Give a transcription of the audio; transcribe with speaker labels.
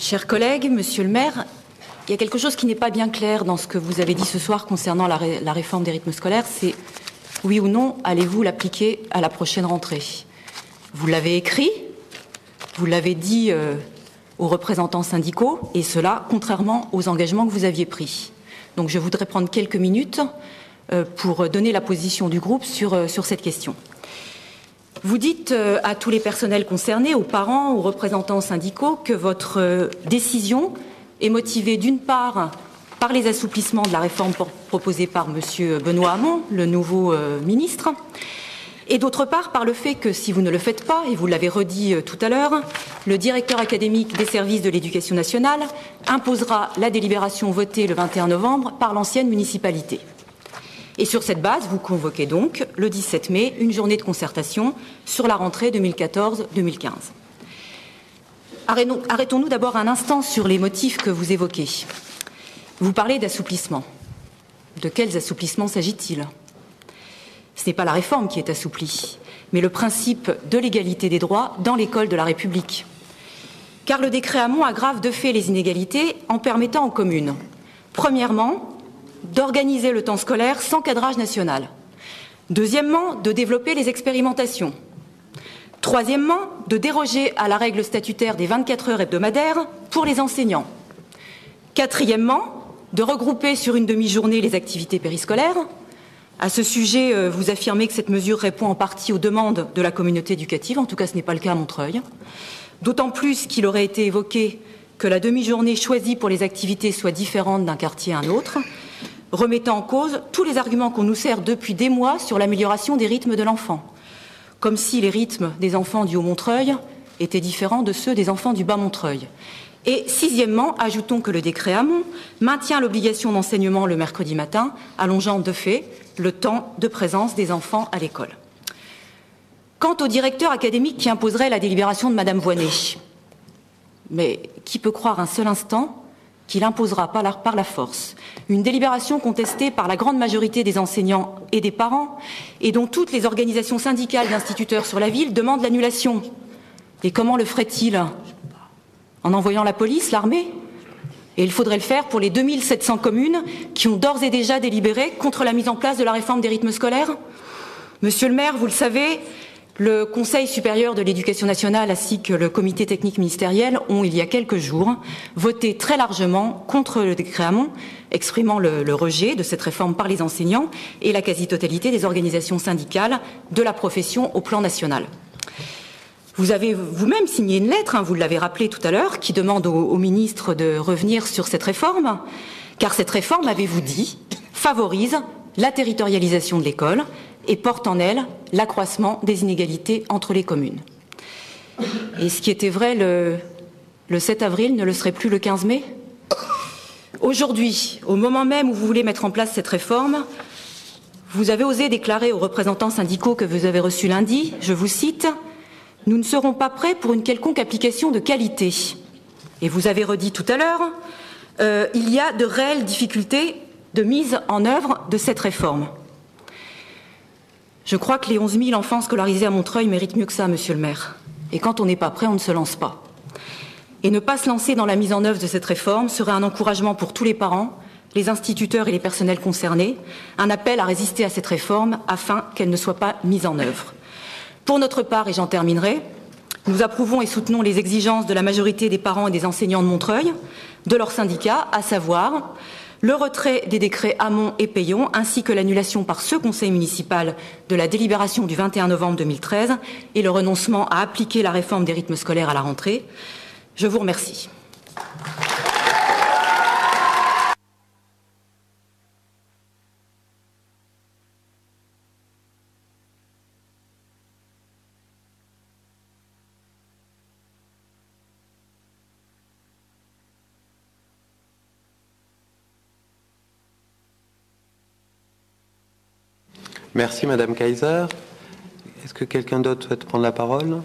Speaker 1: Chers collègues, Monsieur le maire, il y a quelque chose qui n'est pas bien clair dans ce que vous avez dit ce soir concernant la réforme des rythmes scolaires, c'est oui ou non, allez-vous l'appliquer à la prochaine rentrée? Vous l'avez écrit, vous l'avez dit aux représentants syndicaux, et cela contrairement aux engagements que vous aviez pris. Donc je voudrais prendre quelques minutes pour donner la position du groupe sur cette question. Vous dites à tous les personnels concernés, aux parents, aux représentants syndicaux, que votre décision est motivée d'une part par les assouplissements de la réforme proposée par M. Benoît Hamon, le nouveau ministre, et d'autre part par le fait que si vous ne le faites pas, et vous l'avez redit tout à l'heure, le directeur académique des services de l'éducation nationale imposera la délibération votée le 21 novembre par l'ancienne municipalité. Et sur cette base, vous convoquez donc, le 17 mai, une journée de concertation sur la rentrée 2014-2015. Arrêtons-nous d'abord un instant sur les motifs que vous évoquez. Vous parlez d'assouplissement. De quels assouplissements s'agit-il? Ce n'est pas la réforme qui est assouplie, mais le principe de l'égalité des droits dans l'école de la République. Car le décret Hamon aggrave de fait les inégalités en permettant aux communes, premièrement, d'organiser le temps scolaire sans cadrage national. Deuxièmement, de développer les expérimentations. Troisièmement, de déroger à la règle statutaire des 24 heures hebdomadaires pour les enseignants. Quatrièmement, de regrouper sur une demi-journée les activités périscolaires. À ce sujet, vous affirmez que cette mesure répond en partie aux demandes de la communauté éducative. En tout cas, ce n'est pas le cas à Montreuil. D'autant plus qu'il aurait été évoqué que la demi-journée choisie pour les activités soit différente d'un quartier à un autre, remettant en cause tous les arguments qu'on nous sert depuis des mois sur l'amélioration des rythmes de l'enfant. Comme si les rythmes des enfants du Haut-Montreuil étaient différents de ceux des enfants du Bas-Montreuil. Et sixièmement, ajoutons que le décret Hamon maintient l'obligation d'enseignement le mercredi matin, allongeant de fait le temps de présence des enfants à l'école. Quant au directeur académique qui imposerait la délibération de Madame Voynet, mais qui peut croire un seul instant qu'il imposera par la force une délibération contestée par la grande majorité des enseignants et des parents et dont toutes les organisations syndicales d'instituteurs sur la ville demandent l'annulation. Et comment le ferait-il? En envoyant la police, l'armée? Et il faudrait le faire pour les 2700 communes qui ont d'ores et déjà délibéré contre la mise en place de la réforme des rythmes scolaires. Monsieur le maire, vous le savez, le Conseil supérieur de l'éducation nationale ainsi que le comité technique ministériel ont, il y a quelques jours, voté très largement contre le décret Hamon, exprimant le rejet de cette réforme par les enseignants et la quasi-totalité des organisations syndicales de la profession au plan national. Vous avez vous-même signé une lettre, vous l'avez rappelé tout à l'heure, qui demande au ministre de revenir sur cette réforme, car cette réforme, avez-vous dit, favorise la territorialisation de l'école et porte en elle l'accroissement des inégalités entre les communes. Et ce qui était vrai le 7 avril ne le serait plus le 15 mai? Aujourd'hui, au moment même où vous voulez mettre en place cette réforme, vous avez osé déclarer aux représentants syndicaux que vous avez reçus lundi, je vous cite, « Nous ne serons pas prêts pour une quelconque application de qualité ». Et vous avez redit tout à l'heure, il y a de réelles difficultés de mise en œuvre de cette réforme. Je crois que les 11 000 enfants scolarisés à Montreuil méritent mieux que ça, monsieur le maire. Et quand on n'est pas prêt, on ne se lance pas. Et ne pas se lancer dans la mise en œuvre de cette réforme serait un encouragement pour tous les parents, les instituteurs et les personnels concernés, un appel à résister à cette réforme afin qu'elle ne soit pas mise en œuvre. Pour notre part, et j'en terminerai, nous approuvons et soutenons les exigences de la majorité des parents et des enseignants de Montreuil, de leurs syndicats, à savoir le retrait des décrets Hamon et Peillon, ainsi que l'annulation par ce conseil municipal de la délibération du 21 novembre 2013 et le renoncement à appliquer la réforme des rythmes scolaires à la rentrée. Je vous remercie.
Speaker 2: Merci Madame Kaiser. Est-ce que quelqu'un d'autre souhaite prendre la parole?